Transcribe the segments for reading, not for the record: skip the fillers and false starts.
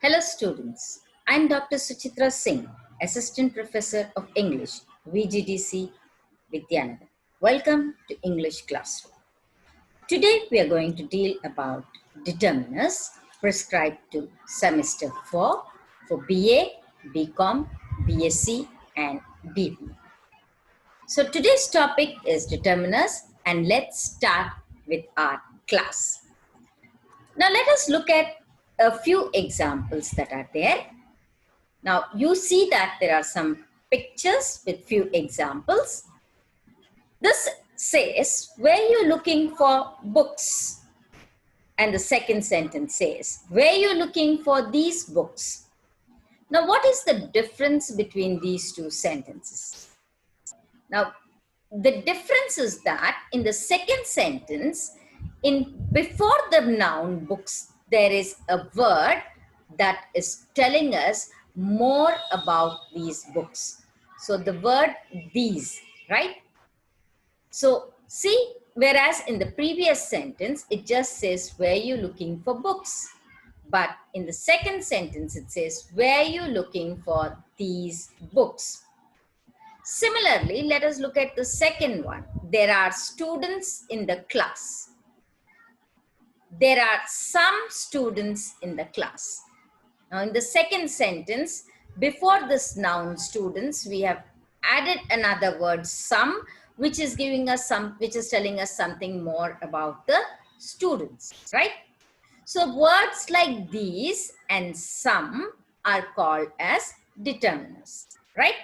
Hello students, I am Dr. Suchitra Singh, Assistant Professor of English, VGDC Vidyanagar. Welcome to English Classroom. Today we are going to deal about determiners prescribed to semester 4 for BA, BCom, BSc and BB. So today's topic is determiners and let's start with our class. Now let us look at a few examples that are there. Now you see that there are some pictures with few examples. This says, where you looking for books? And the second sentence says, where you looking for these books? Now what is the difference between these two sentences? Now the difference is that in the second sentence, before the noun books, there is a word that is telling us more about these books. So the word these, right? So see, whereas in the previous sentence, it just says, where you looking for books? But in the second sentence, it says, where you looking for these books? Similarly, let us look at the second one. There are students in the class. There are some students in the class. Now, in the second sentence, before this noun students, we have added another word some, which is giving us which is telling us something more about the students, right? So words like these and some are called as determiners, right?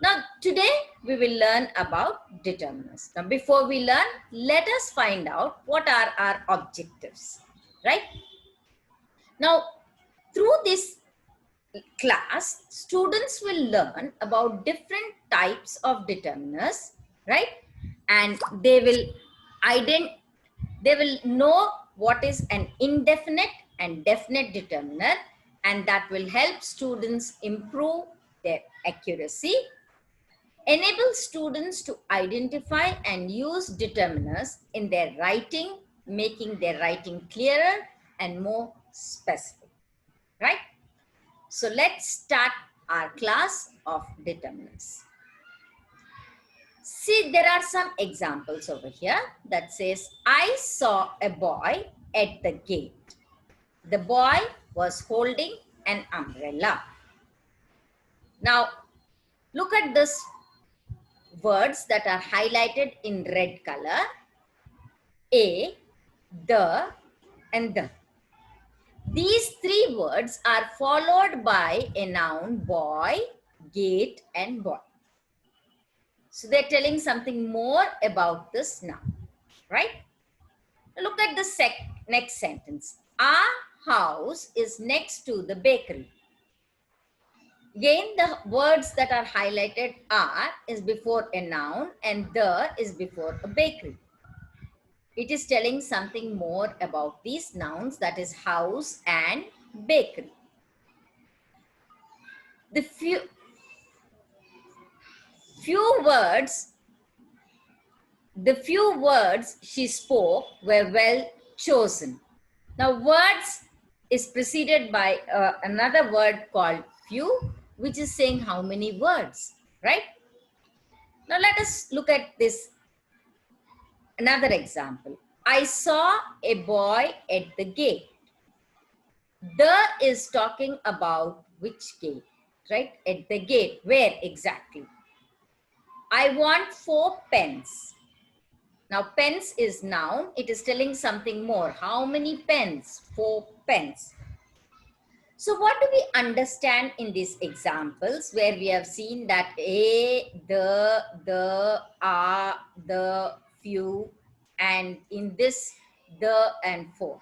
Now, today we will learn about determiners. Now, before we learn, let us find out what are our objectives, right? Now, through this class, students will learn about different types of determiners, right? And they will know what is an indefinite and definite determiner, and that will help students improve their accuracy, enable students to identify and use determiners in their writing, making their writing clearer and more specific, right? So let's start our class of determiners. See, there are some examples over here that says, I saw a boy at the gate. The boy was holding an umbrella. Now, look at this words that are highlighted in red color. A, the, and the. These three words are followed by a noun boy, gate, and boy. So they're telling something more about this noun, right? Look at the next sentence. Our house is next to the bakery. Again, the words that are highlighted are is before a noun and the is before a bakery. It is telling something more about these nouns, that is house and bakery. The few words she spoke were well chosen. Now words is preceded by another word called few, which is saying how many words, right? Now let us look at this. Another example. I saw a boy at the gate. The is talking about which gate, right? At the gate, where exactly? I want 4 pens. Now pens is noun. It is telling something more. How many pens? 4 pens. So what do we understand in these examples where we have seen that a, the, the, few, and in this, the and for.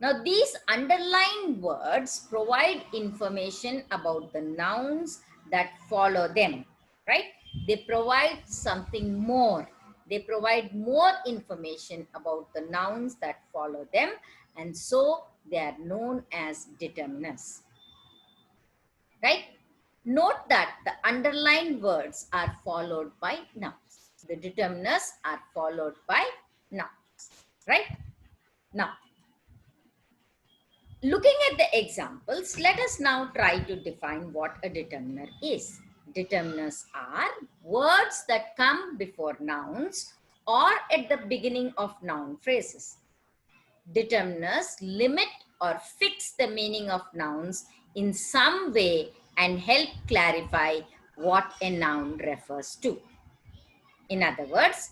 Now these underlined words provide information about the nouns that follow them, right? They provide something more. They provide more information about the nouns that follow them, and so they are known as determiners, right? Note that the underlined words are followed by nouns. The determiners are followed by nouns, right? Now, Looking at the examples, let us now try to define what a determiner is. Determiners are words that come before nouns or at the beginning of noun phrases. Determiners limit or fix the meaning of nouns in some way and help clarify what a noun refers to. In other words,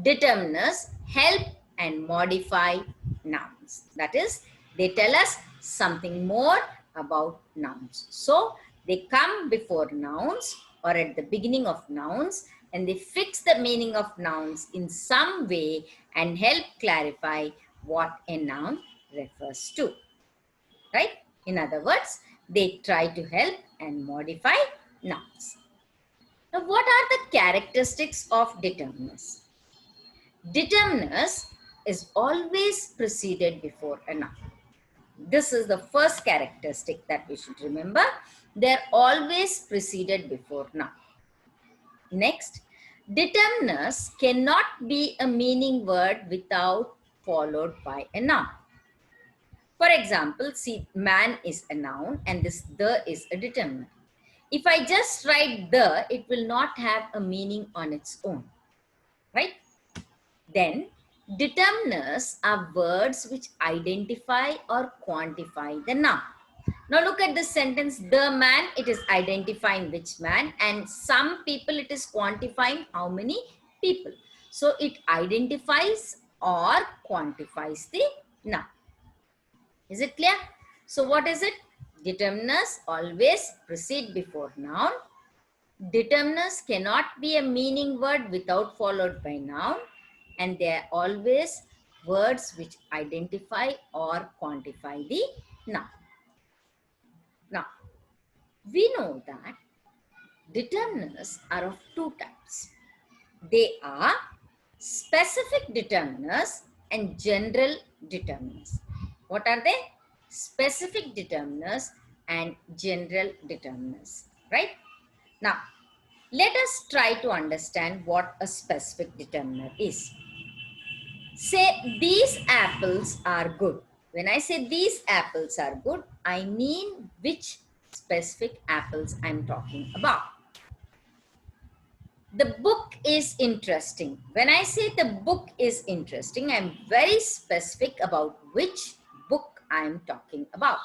determiners help and modify nouns. That is, they tell us something more about nouns. So, they come before nouns or at the beginning of nouns and they fix the meaning of nouns in some way and help clarify what a noun refers to. Right? In other words, they try to help and modify nouns. Now, what are the characteristics of determiners? Determiners is always preceded before a noun. This is the first characteristic that we should remember. They're always preceded before noun. Next, determiners cannot be a meaning word without followed by a noun. For example, see, man is a noun and this the is a determiner. If I just write the, it will not have a meaning on its own, right? Then, determiners are words which identify or quantify the noun. Now look at this sentence, the man, it is identifying which man, and some people, it is quantifying how many people. So it identifies or quantifies the noun. Is it clear? So what is it? Determiners always precede before noun. Determiners cannot be a meaning word without followed by noun, and they are always words which identify or quantify the noun. Now, we know that determiners are of two types. They are specific determiners and general determiners. What are they? Specific determiners and general determiners, right? Now, let us try to understand what a specific determiner is. Say, these apples are good. When I say these apples are good, I mean which specific apples I'm talking about. The book is interesting. When I say the book is interesting, I'm very specific about which book I'm talking about,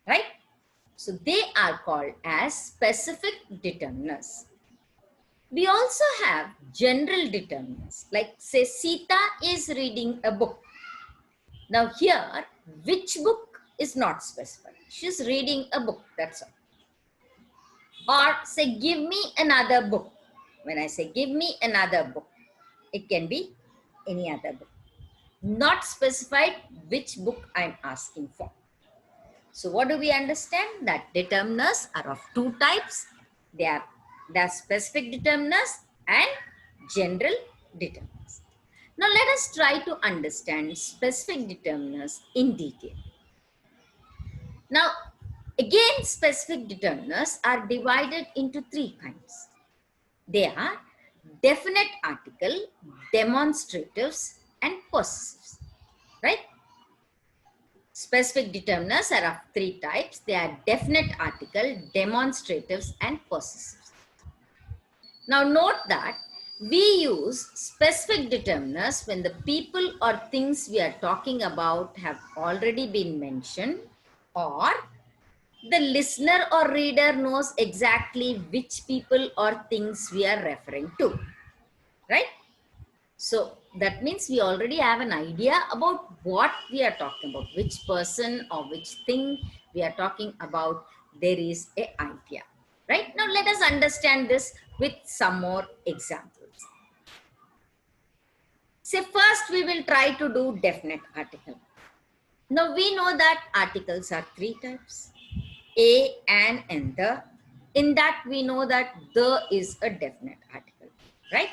right? So they are called as specific determiners. We also have general determiners, like say Sita is reading a book. Now here, which book is not specified. She's reading a book, that's all. Or say, give me another book. When I say give me another book, it can be any other book. Not specified which book I'm asking for. So what do we understand? That determiners are of two types. They are specific determiners and general determiners. Now let us try to understand specific determiners in detail. Now, again, specific determiners are divided into three kinds. They are definite article, demonstratives, and possessives, right? Specific determiners are of three types. They are definite article, demonstratives, and possessives. Now note that we use specific determiners when the people or things we are talking about have already been mentioned, or the listener or reader knows exactly which people or things we are referring to, right? So that means we already have an idea about what we are talking about, which person or which thing we are talking about. There is an idea, right? Now let us understand this with some more examples. Say first we will try to do definite article. Now we know that articles are three types. A, an, and the. In that we know that the is a definite article, right?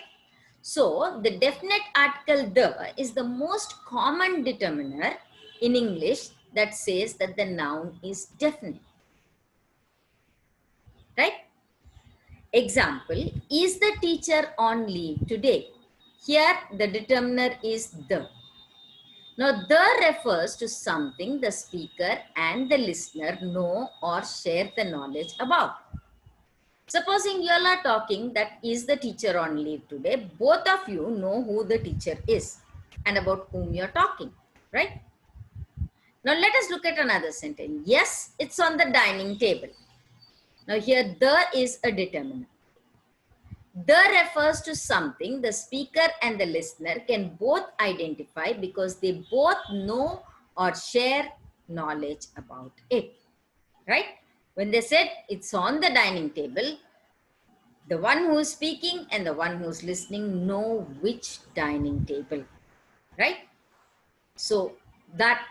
So the definite article the is the most common determiner in English that says that the noun is definite, right? Example, is the teacher on leave today? Here the determiner is the. Now, the refers to something the speaker and the listener know or share the knowledge about. Supposing you all are talking that is the teacher on leave today, both of you know who the teacher is and about whom you're talking, right? Now let us look at another sentence. Yes, it's on the dining table. Now here the is a determiner. The refers to something the speaker and the listener can both identify because they both know or share knowledge about it, right? When they said it's on the dining table, the one who is speaking and the one who's listening know which dining table, right? So that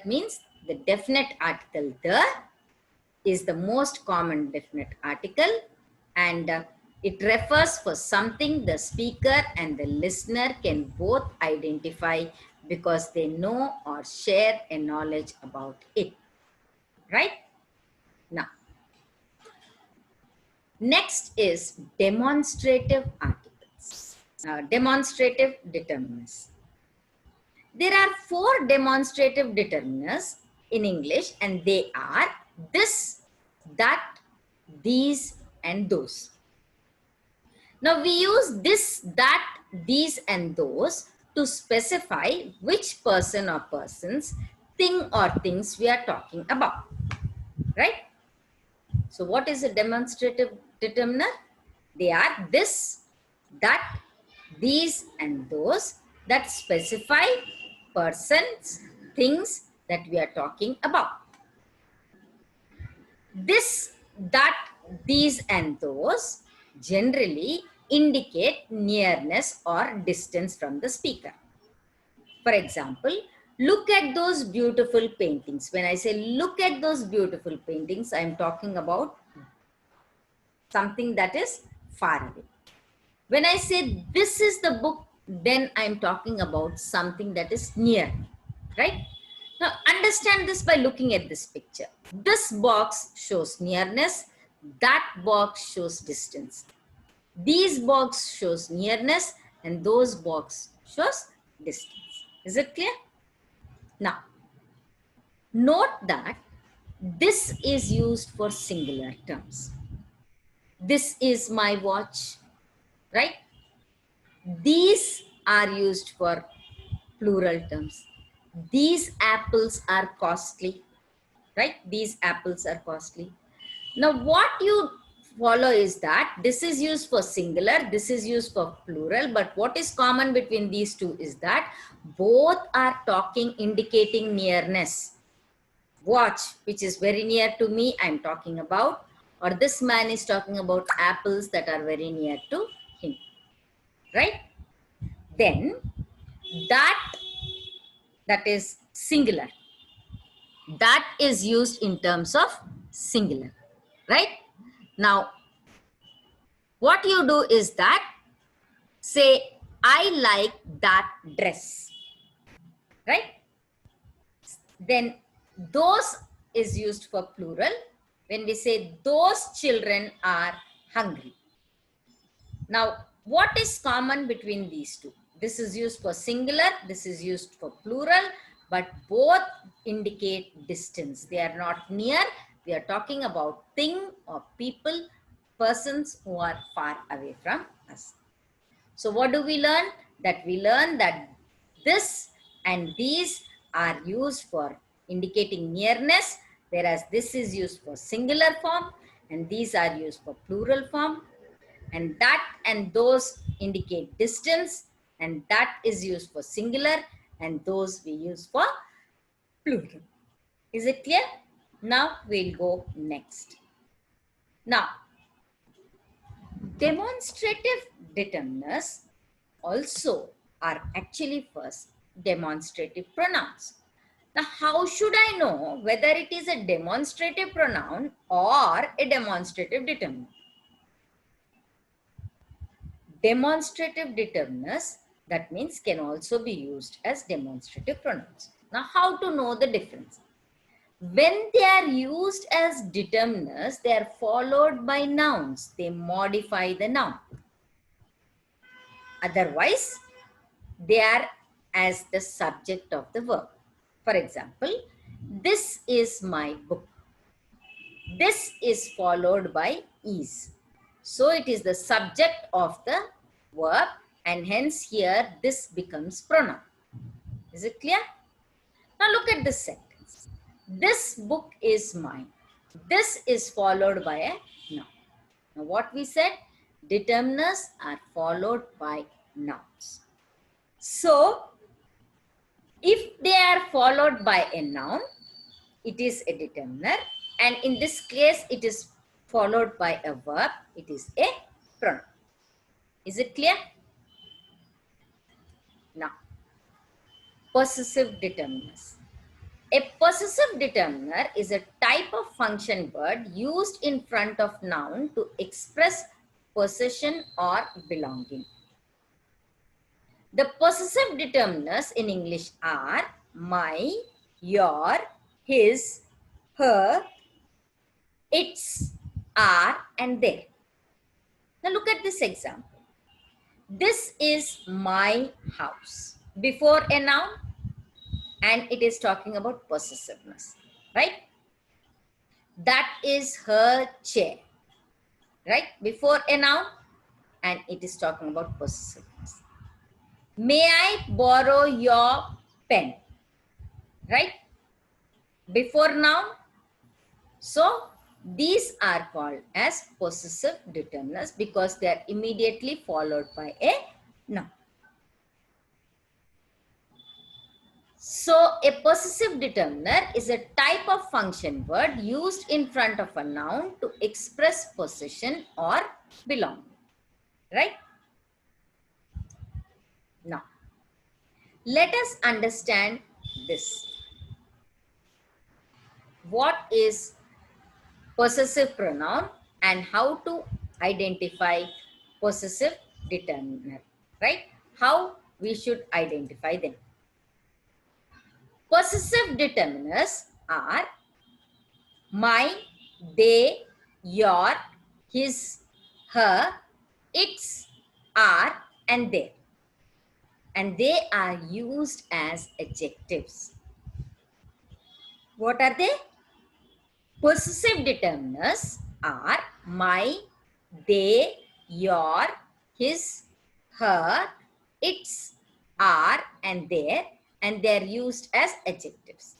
means the definite article the is the most common definite article, and it refers for something the speaker and the listener can both identify because they know or share a knowledge about it, right? Now, next is demonstrative articles, demonstrative determiners. There are 4 demonstrative determiners in English, and they are this, that, these, and those. Now we use this, that, these, and those to specify which person or persons, thing or things we are talking about, right? So what is a demonstrative determiner? They are this, that, these, and those that specify persons, things that we are talking about. This, that, these, and those generally indicate nearness or distance from the speaker. For example, look at those beautiful paintings. When I say look at those beautiful paintings, I am talking about something that is far away. When I say this is the book, then I am talking about something that is near, right? Now understand this by looking at this picture. This box shows nearness, that box shows distance. These box shows nearness and those box shows distance. Is it clear? Now, note that this is used for singular terms. This is my watch, right? These are used for plural terms. These apples are costly, right? These apples are costly. Now, what you follow is that this is used for singular, this is used for plural, but what is common between these two is that both are talking, indicating nearness. Watch, which is very near to me, I'm talking about, or this man is talking about apples that are very near to him, right? Then that is singular. That is used in terms of singular, right? Now, what you do is that say, I like that dress, right? Then those is used for plural when we say those children are hungry. Now, what is common between these two? This is used for singular, this is used for plural, but both indicate distance. They are not near. We are talking about thing or people, persons who are far away from us. So what do we learn? That we learn that this and these are used for indicating nearness, whereas this is used for singular form and these are used for plural form. And that and those indicate distance, and that is used for singular and those we use for plural. Is it clear? Now we'll go next. Now, demonstrative determiners also are actually first demonstrative pronouns. Now, how should I know whether it is a demonstrative pronoun or a demonstrative determiner? Demonstrative determiners, that means, can also be used as demonstrative pronouns. Now, how to know the difference? When they are used as determiners, they are followed by nouns. They modify the noun. Otherwise, they are as the subject of the verb. For example, this is my book. This is followed by is. So it is the subject of the verb, and hence here this becomes pronoun. Is it clear? Now look at this sentence. This book is mine. This is followed by a noun. Now what we said, determiners are followed by nouns. So if they are followed by a noun, it is a determiner, and in this case it is followed by a verb, it is a pronoun. Is it clear? Now, possessive determiners. A possessive determiner is a type of function word used in front of noun to express possession or belonging. The possessive determiners in English are my, your, his, her, its, are, and their. Now look at this example. This is my house. Before a noun, and it is talking about possessiveness, right? That is her chair, right? Before a noun, and it is talking about possessiveness. May I borrow your pen, right? Before noun. So these are called as possessive determiners because they are immediately followed by a noun. So a possessive determiner is a type of function word used in front of a noun to express possession or belonging, right? Now, let us understand this. What is possessive pronoun and how to identify possessive determiner, right? How we should identify them. Possessive determiners are my, they, your, his, her, its, are, and their. And they are used as adjectives. What are they? Possessive determiners are my, they, your, his, her, its, are, and their, and they're used as adjectives.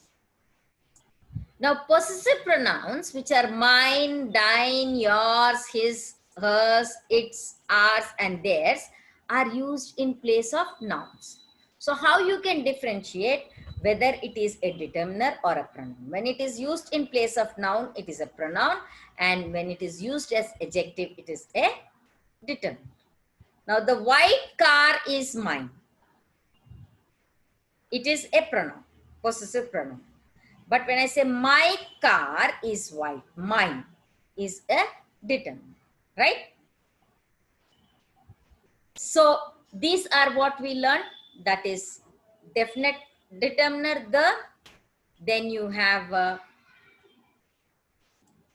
Now, possessive pronouns, which are mine, thine, yours, his, hers, its, ours, and theirs, are used in place of nouns. So, how you can differentiate whether it is a determiner or a pronoun? When it is used in place of noun, it is a pronoun, and when it is used as adjective, it is a determiner. Now, the white car is mine. It is a pronoun, possessive pronoun. But when I say my car is white, mine is a determiner, right? So these are what we learned. That is definite determiner, the. Then you have,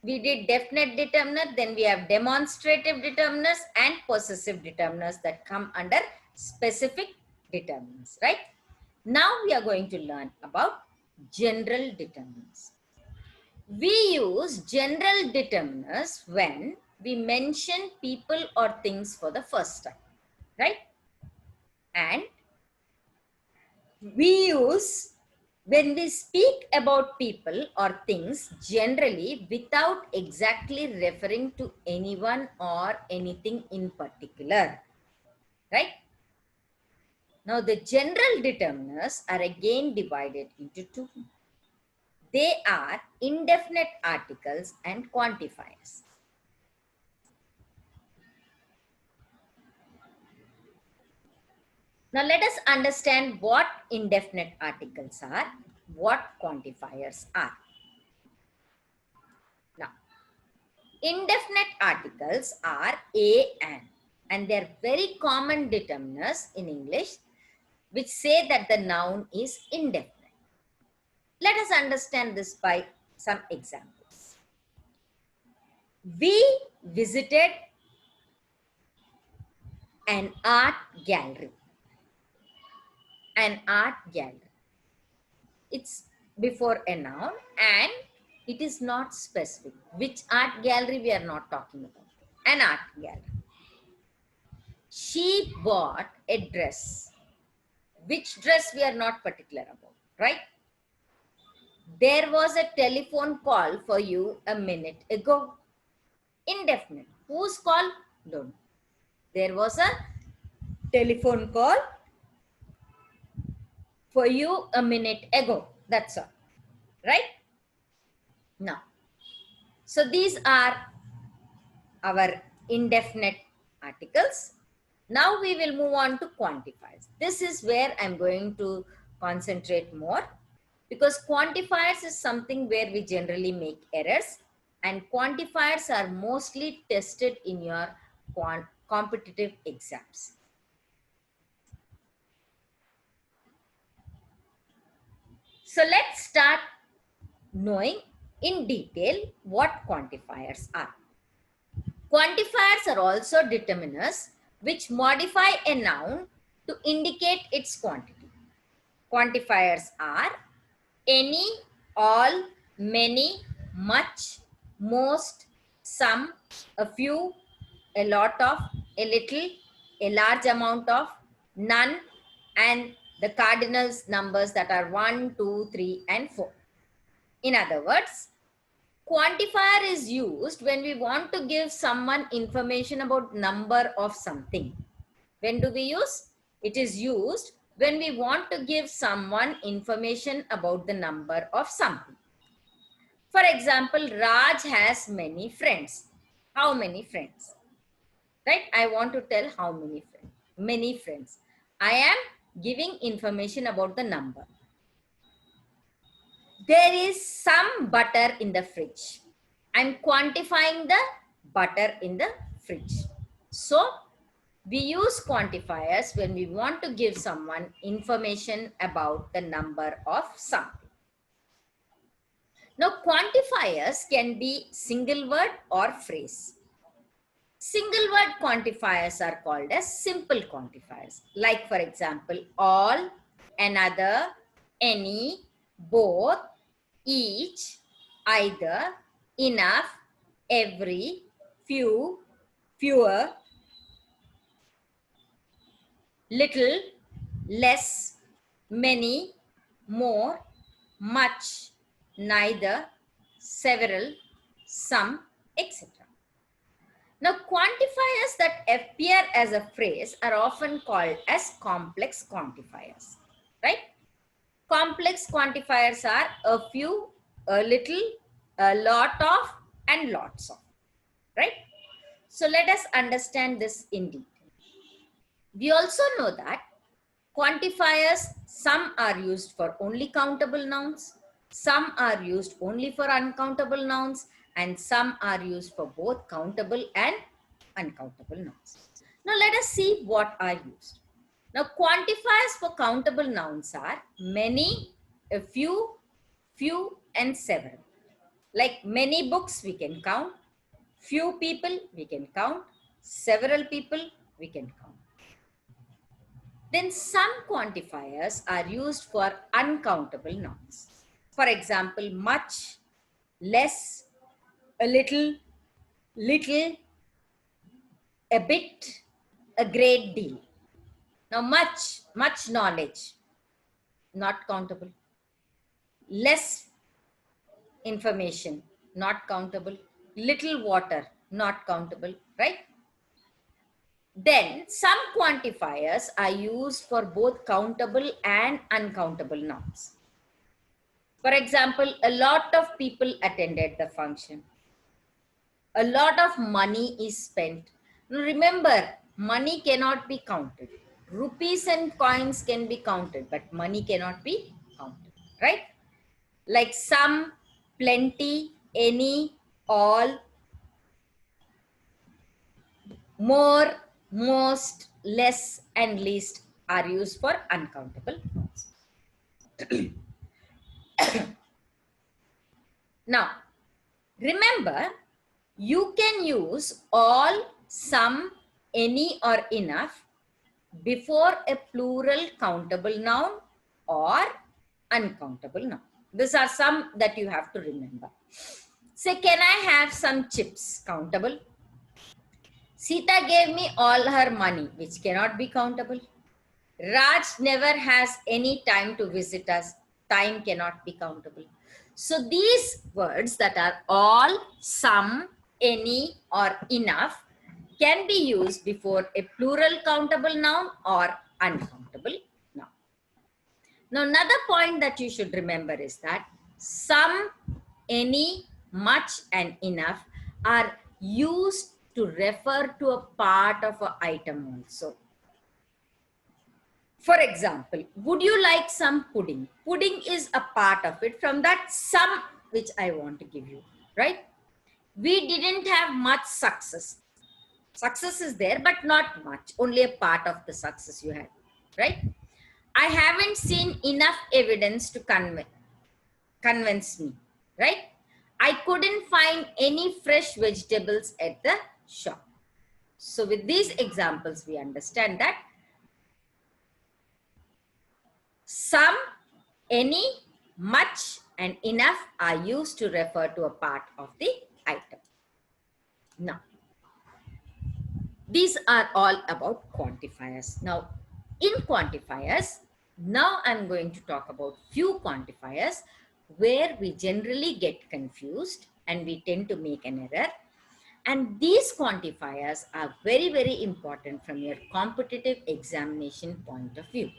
we did definite determiner. Then we have demonstrative determiners and possessive determiners that come under specific determiners, right? Now we are going to learn about general determiners. We use general determiners when we mention people or things for the first time, right? And we use when we speak about people or things generally without exactly referring to anyone or anything in particular, right? Now the general determiners are again divided into two. They are indefinite articles and quantifiers. Now let us understand what indefinite articles are, what quantifiers are. Now, indefinite articles are a and they're very common determiners in English which say that the noun is indefinite. Let us understand this by some examples. We visited an art gallery. an art gallery. It's before a noun and it is not specific. Which art gallery we are not talking about. An art gallery. She bought a dress. Which dress we are not particular about, right? There was a telephone call for you a minute ago. Indefinite. Whose call? Don't. There was a telephone call for you a minute ago. That's all. Right? Now, so these are our indefinite articles. Now we will move on to quantifiers. This is where I'm going to concentrate more because quantifiers is something where we generally make errors and quantifiers are mostly tested in your competitive exams. So let's start knowing in detail what quantifiers are. Quantifiers are also determiners which modify a noun to indicate its quantity. Quantifiers are any, all, many, much, most, some, a few, a lot of, a little, a large amount of, none, and the cardinals numbers that are 1, 2, 3, and 4. In other words, quantifier is used when we want to give someone information about number of something. When do we use? It is used when we want to give someone information about the number of something. For example, Raj has many friends. How many friends? Right? I want to tell how many friends. Many friends. I am giving information about the number. There is some butter in the fridge. I'm quantifying the butter in the fridge. So, we use quantifiers when we want to give someone information about the number of something. Now, quantifiers can be single word or phrase. Single word quantifiers are called as simple quantifiers. Like for example, all, another, any, both, each, either, enough, every, few, fewer, little, less, many, more, much, neither, several, some, etc. Now, quantifiers that appear as a phrase are often called as complex quantifiers, right? Complex quantifiers are a few, a little, a lot of, and lots of, right? So let us understand this in detail. We also know that quantifiers, some are used for only countable nouns, some are used only for uncountable nouns, and some are used for both countable and uncountable nouns. Now let us see what are used. Now quantifiers for countable nouns are many, a few, and several. Like many books we can count, few people we can count, several people we can count. Then some quantifiers are used for uncountable nouns. For example, much, less, a little, a bit, a great deal. Now much knowledge, not countable. Less information, not countable. Little water, not countable, right? Then some quantifiers are used for both countable and uncountable nouns. For example, a lot of people attended the function. A lot of money is spent. Now remember, money cannot be counted. Rupees and coins can be counted, but money cannot be counted, right? Like some, plenty, any, all, more, most, less, and least are used for uncountable nouns. Now, remember, you can use all, some, any, or enough before a plural countable noun or uncountable noun. These are some that you have to remember. Say, can I have some chips? Countable. Sita gave me all her money, which cannot be countable. Raj never has any time to visit us. Time cannot be countable. So these words that are all, some, any, or enough can be used before a plural countable noun or uncountable noun. Now, another point that you should remember is that some, any, much, and enough are used to refer to a part of an item also. For example, would you like some pudding? Pudding is a part of it from that some which I want to give you, right? We didn't have much success. Success is there, but not much. Only a part of the success you had, right? I haven't seen enough evidence to convince me, right? I couldn't find any fresh vegetables at the shop. So with these examples, we understand that some, any, much, and enough are used to refer to a part of the item. Now, these are all about quantifiers. Now, in quantifiers, now I'm going to talk about few quantifiers where we generally get confused and we tend to make an error. And these quantifiers are very, very important from your competitive examination point of view.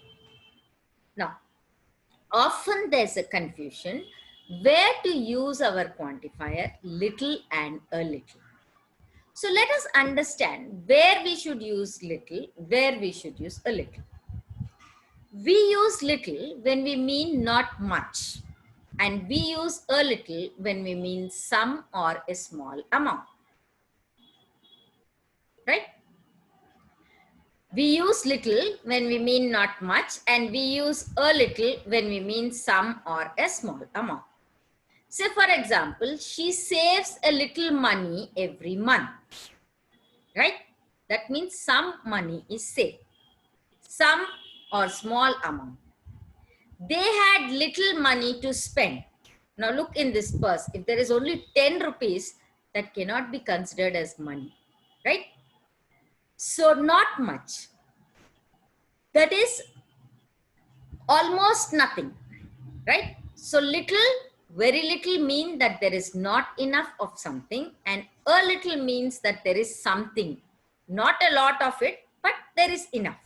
Now, often there's a confusion where to use our quantifier little and a little. So let us understand where we should use little, where we should use a little. We use little when we mean not much, and we use a little when we mean some or a small amount. Right? We use little when we mean not much, and we use a little when we mean some or a small amount. Say, for example, she saves a little money every month. Right? That means some money is saved. Some or small amount. They had little money to spend. Now look in this purse. If there is only 10 rupees, that cannot be considered as money. Right? So not much. That is almost nothing. Right? So little, very little mean that there is not enough of something, and a little means that there is something. Not a lot of it, but there is enough.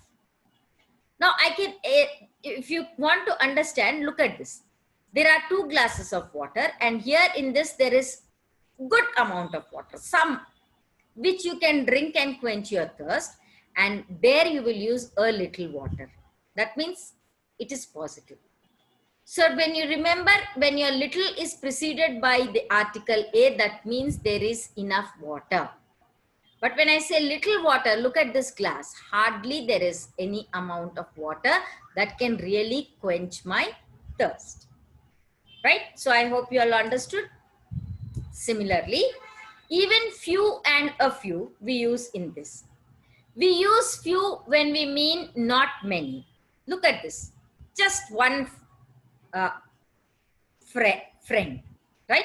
Now I can, if you want to understand, look at this. There are 2 glasses of water, and here in this there is good amount of water, some which you can drink and quench your thirst, and there you will use a little water. That means it is positive. So when you remember, when your little is preceded by the article a, that means there is enough water. But when I say little water, look at this glass. Hardly there is any amount of water that can really quench my thirst. Right? So I hope you all understood. Similarly, even few and a few we use in this. We use few when we mean not many. Look at this. Just one friend, right?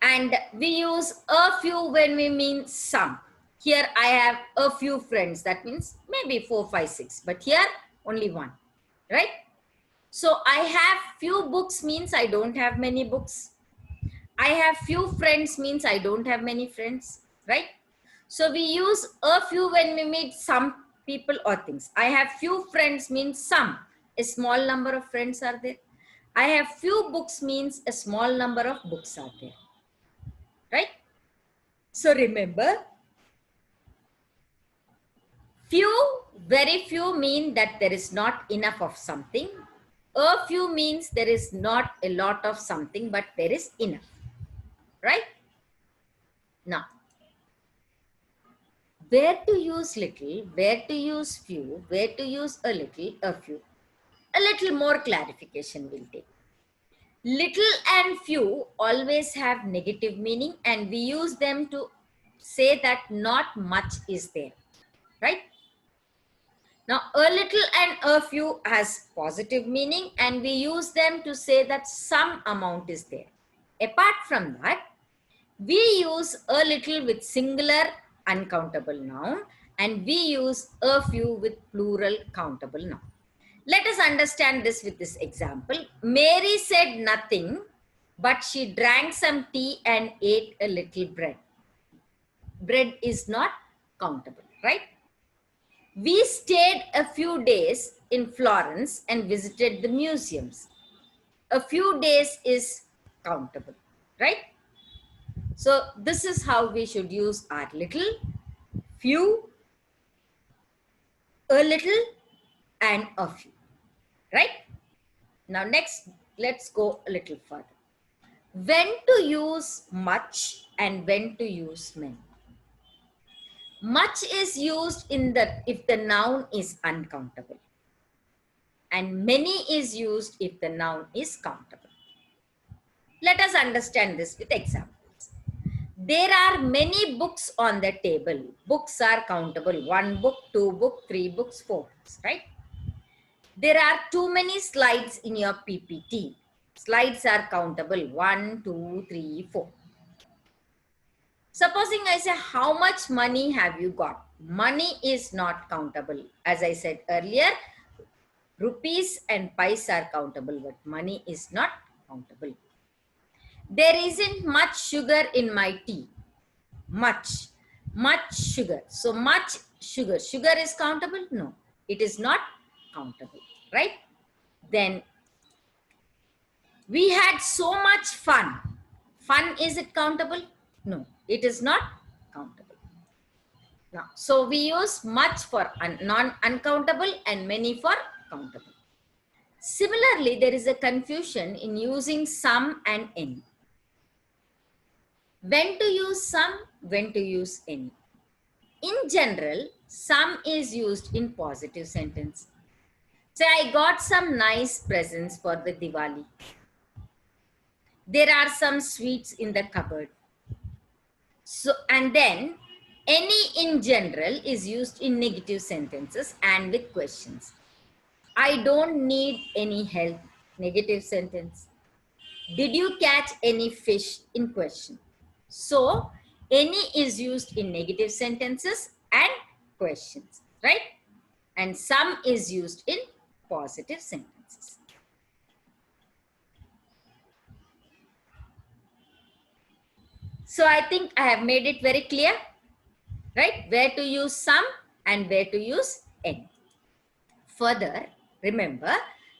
And we use a few when we mean some. Here I have a few friends. That means maybe 4, 5, 6. But here only one, right? So I have few books means I don't have many books. I have few friends means I don't have many friends, right? So we use a few when we meet some people or things. I have few friends means some. A small number of friends are there. I have few books means a small number of books are there. Right? So remember, few, very few mean that there is not enough of something. A few means there is not a lot of something, but there is enough. Right? Now, where to use little, where to use few, where to use a little, a few. A little more clarification will take. Little and few always have negative meaning, and we use them to say that not much is there, right? Now, a little and a few has positive meaning, and we use them to say that some amount is there. Apart from that, we use a little with singular uncountable noun, and we use a few with plural countable noun. Let us understand this with this example. Mary said nothing, but she drank some tea and ate a little bread. Bread is not countable, right? We stayed a few days in Florence and visited the museums. A few days is countable, right? So this is how we should use our little, few, a little, and a few, right? Now next, let's go a little further. When to use much and when to use many. Much is used if the noun is uncountable, and many is used if the noun is countable. Let us understand this with examples. There are many books on the table. Books are countable. 1 book, 2 book, 3 books, 4 books, right? There are too many slides in your PPT. Slides are countable. 1, 2, 3, 4. Supposing I say, how much money have you got? Money is not countable. As I said earlier, rupees and pies are countable, but money is not countable. There isn't much sugar in my tea. Much sugar. So much sugar. Sugar is countable? No, it is not countable, right? Then we had so much fun. Fun, is it countable? No, it is not countable. Now, so we use much for non-uncountable and many for countable. Similarly, there is a confusion in using some and any. When to use some, when to use any. In general, some is used in positive sentence. Say, I got some nice presents for the Diwali. There are some sweets in the cupboard. So, and then any in general is used in negative sentences and with questions. I don't need any help. Negative sentence. Did you catch any fish? In question. So, any is used in negative sentences and questions, right? And some is used in positive sentences. So, I think I have made it very clear, right? Where to use some and where to use any. Further, remember,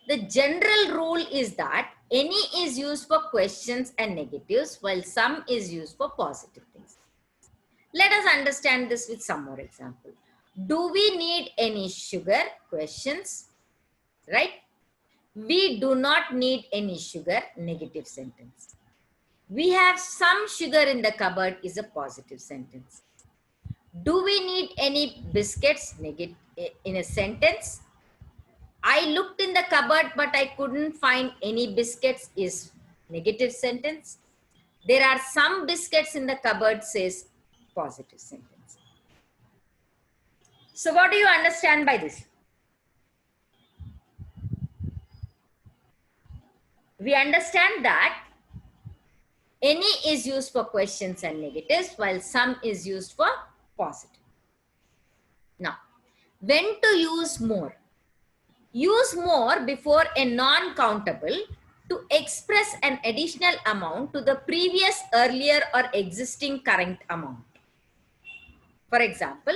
the general rule is that any is used for questions and negatives, while some is used for positive things. Let us understand this with some more example. Do we need any sugar? Questions, right? We do not need any sugar. Negative sentence. We have some sugar in the cupboard is a positive sentence. Do we need any biscuits? Negative in a sentence. I looked in the cupboard, but I couldn't find any biscuits is negative sentence. There are some biscuits in the cupboard says positive sentence. So what do you understand by this? We understand that any is used for questions and negatives, while some is used for positive. Now, when to use more? Use more before a non-countable to express an additional amount to the previous, earlier, or existing current amount. For example,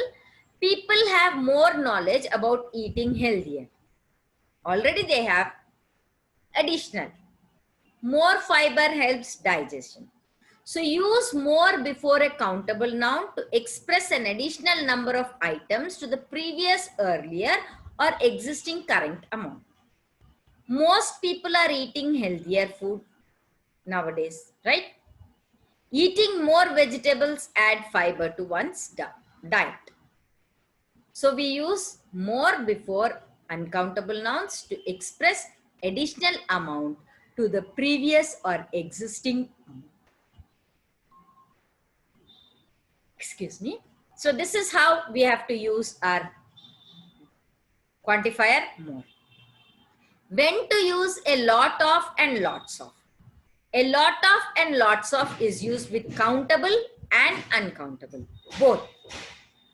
people have more knowledge about eating healthier. Already they have additional. More fiber helps digestion. So use more before a countable noun to express an additional number of items to the previous, earlier, or existing current amount. Most people are eating healthier food nowadays, right? Eating more vegetables add fiber to one's diet. So we use more before uncountable nouns to express additional amount to the previous or existing amount. Excuse me. So this is how we have to use our Quantifier more. When to use a lot of and lots of. A lot of and lots of is used with countable and uncountable, both,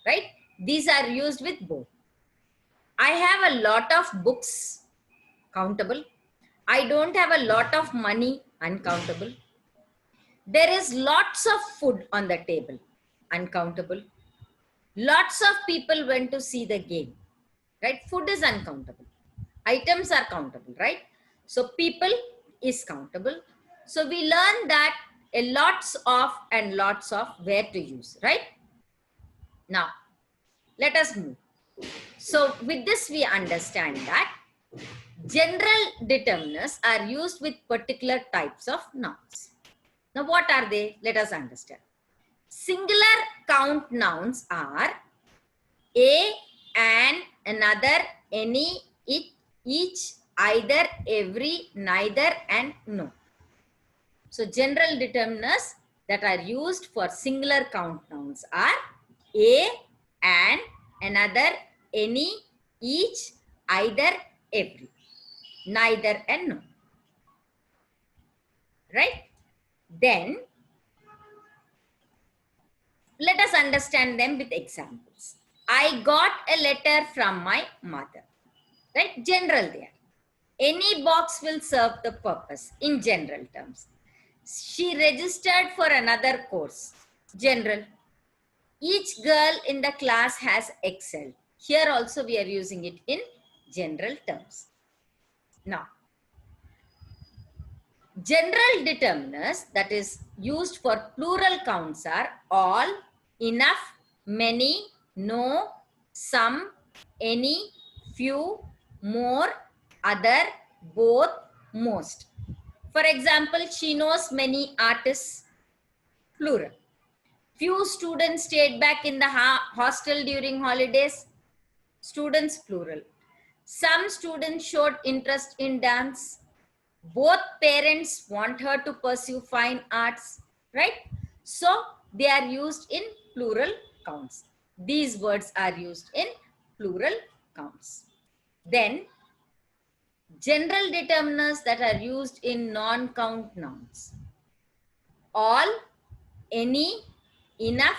right? These are used with both. I have a lot of books, countable. I don't have a lot of money, uncountable. There is lots of food on the table, uncountable. Lots of people went to see the game, right? Food is uncountable. Items are countable, right? So people is countable. So we learn that a lots of and lots of where to use, right? Now, let us move. So with this, we understand that general determiners are used with particular types of nouns. Now, what are they? Let us understand. Singular count nouns are a, an, another, any, it, each, either, every, neither, and no. So general determiners that are used for singular count nouns are a, an, another, any, each, either, every, neither, and no. Right? Then let us understand them with examples. I got a letter from my mother. Right? General there. Any box will serve the purpose in general terms. She registered for another course. General. Each girl in the class has excelled. Here also we are using it in general terms. Now, general determiners that is used for plural counts are all, enough, many, no, some, any, few, more, other, both, most. For example, she knows many artists, plural. Few students stayed back in the hostel during holidays, students, plural. Some students showed interest in dance. Both parents want her to pursue fine arts, right? So they are used in plural counts. These words are used in plural counts. Then general determiners that are used in non-count nouns. All, any, enough,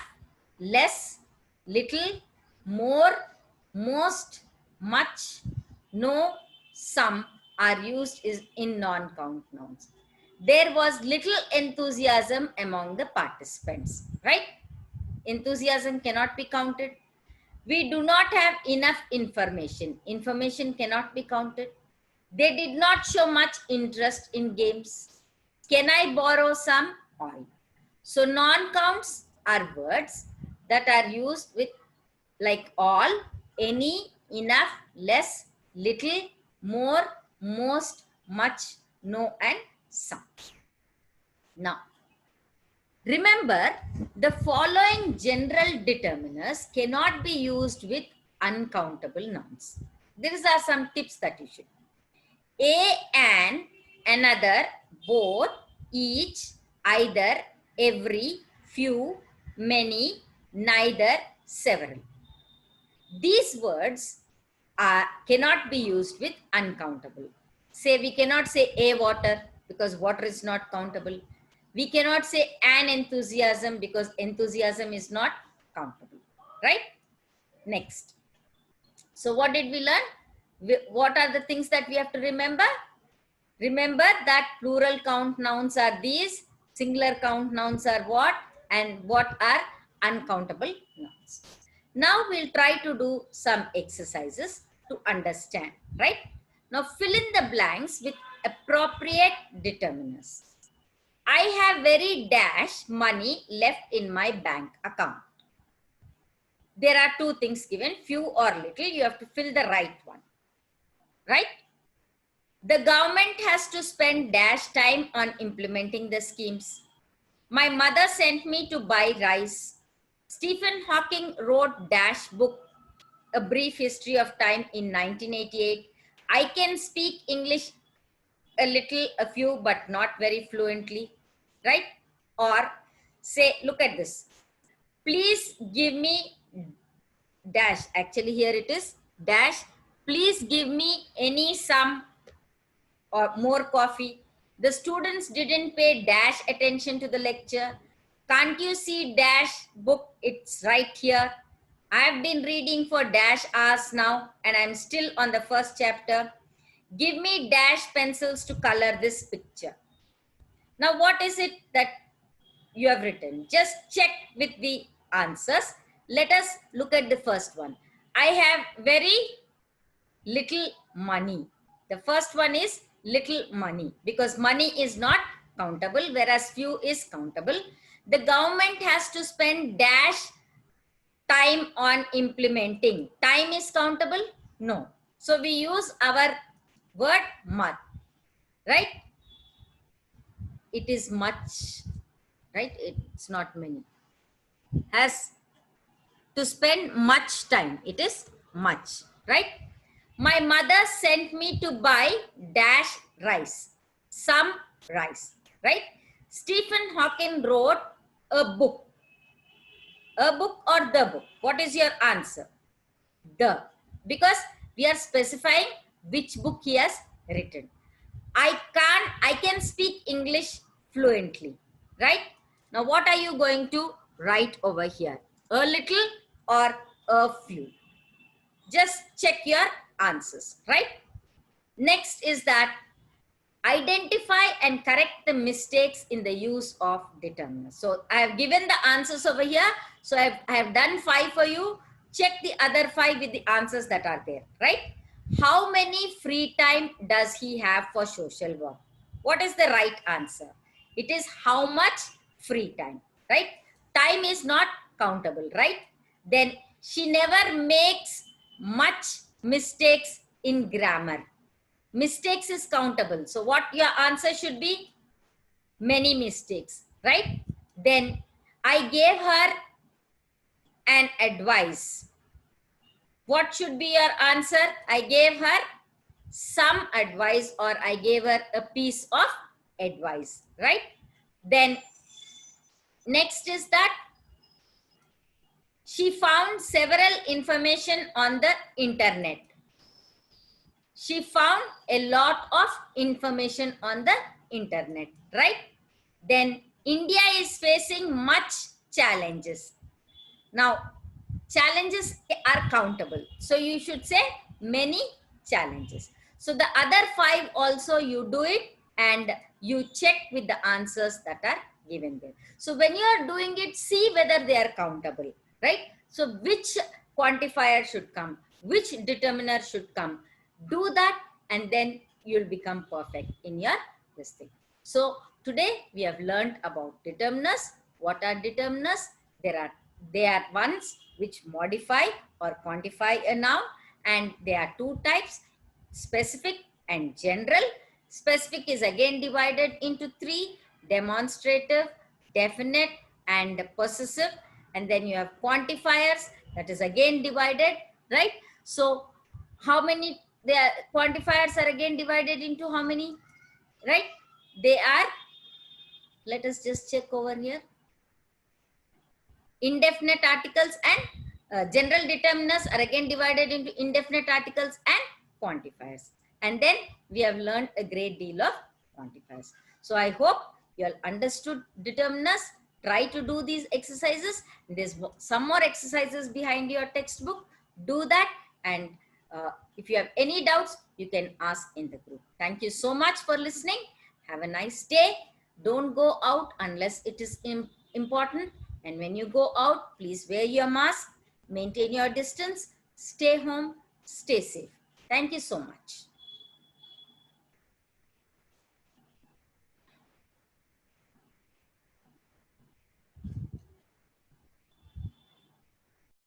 less, little, more, most, much, no, some are used in non-count nouns. There was little enthusiasm among the participants, right? Enthusiasm cannot be counted. We do not have enough information. Information cannot be counted. They did not show much interest in games. Can I borrow some oil? So non-counts are words that are used with like all, any, enough, less, little, more, most, much, no, and some. Now, remember, the following general determiners cannot be used with uncountable nouns. These are some tips that you should. A, an, another, both, each, either, every, few, many, neither, several. These words cannot be used with uncountable. Say we cannot say a water because water is not countable. We cannot say an enthusiasm because enthusiasm is not countable, right? Next. So what did we learn? What are the things that we have to remember? Remember that plural count nouns are these, singular count nouns are what, and what are uncountable nouns. Now we'll try to do some exercises to understand, right? Now fill in the blanks with appropriate determiners. I have very dash money left in my bank account. There are two things given, few or little. You have to fill the right one, right? The government has to spend dash time on implementing the schemes. My mother sent me to buy rice. Stephen Hawking wrote dash book, A Brief History of Time in 1988. I can speak English a little, a few, but not very fluently, right? Or say, look at this. Please give me dash. Actually, here it is dash. Please give me any sum or more coffee. The students didn't pay dash attention to the lecture. Can't you see dash book? It's right here. I've been reading for dash hours now and I'm still on the first chapter. Give me dash pencils to color this picture. Now, what is it that you have written? Just check with the answers. Let us look at the first one. I have very little money. The first one is little money because money is not countable, whereas few is countable. The government has to spend dash time on implementing. Time is countable? No. So we use our word much, right? It is much, right? It's not many. Has to spend much time. It is much, right? My mother sent me to buy dash rice, some rice, right? Stephen Hawking wrote a book. A book or the book? What is your answer? The. Because we are specifying which book he has written. I can speak English fluently, right? Now, what are you going to write over here? A little or a few? Just check your answers, right? Next is that identify and correct the mistakes in the use of determiners. So I have given the answers over here. So I have done 5 for you. Check the other 5 with the answers that are there, right? How many free time does he have for social work? What is the right answer? It is how much free time, right? Time is not countable, right? Then she never makes much mistakes in grammar. Mistakes is countable. So what your answer should be? Many mistakes, right? Then I gave her an advice. What should be your answer? I gave her some advice or I gave her a piece of advice, right? Then next is that she found several information on the internet. She found a lot of information on the internet, right? Then India is facing much challenges. Now, challenges are countable. So you should say many challenges. So the other 5 also you do it and you check with the answers that are given there. So when you are doing it, see whether they are countable, right? So which quantifier should come, which determiner should come. Do that and then you'll become perfect in your this thing. So today we have learned about determiners. What are determiners? They are ones which modify or quantify a noun, and there are 2 types, specific and general. Specific is again divided into 3, demonstrative, definite and possessive, and then you have quantifiers, that is again divided, right? So how many quantifiers are again divided into how many, right? They are, let us just check over here, indefinite articles and general determiners are again divided into indefinite articles and quantifiers. And then we have learned a great deal of quantifiers. So I hope you all understood determiners. Try to do these exercises. There's some more exercises behind your textbook. Do that, and if you have any doubts, you can ask in the group. Thank you so much for listening. Have a nice day. Don't go out unless it is important. And when you go out, please wear your mask, maintain your distance, stay home, stay safe. Thank you so much.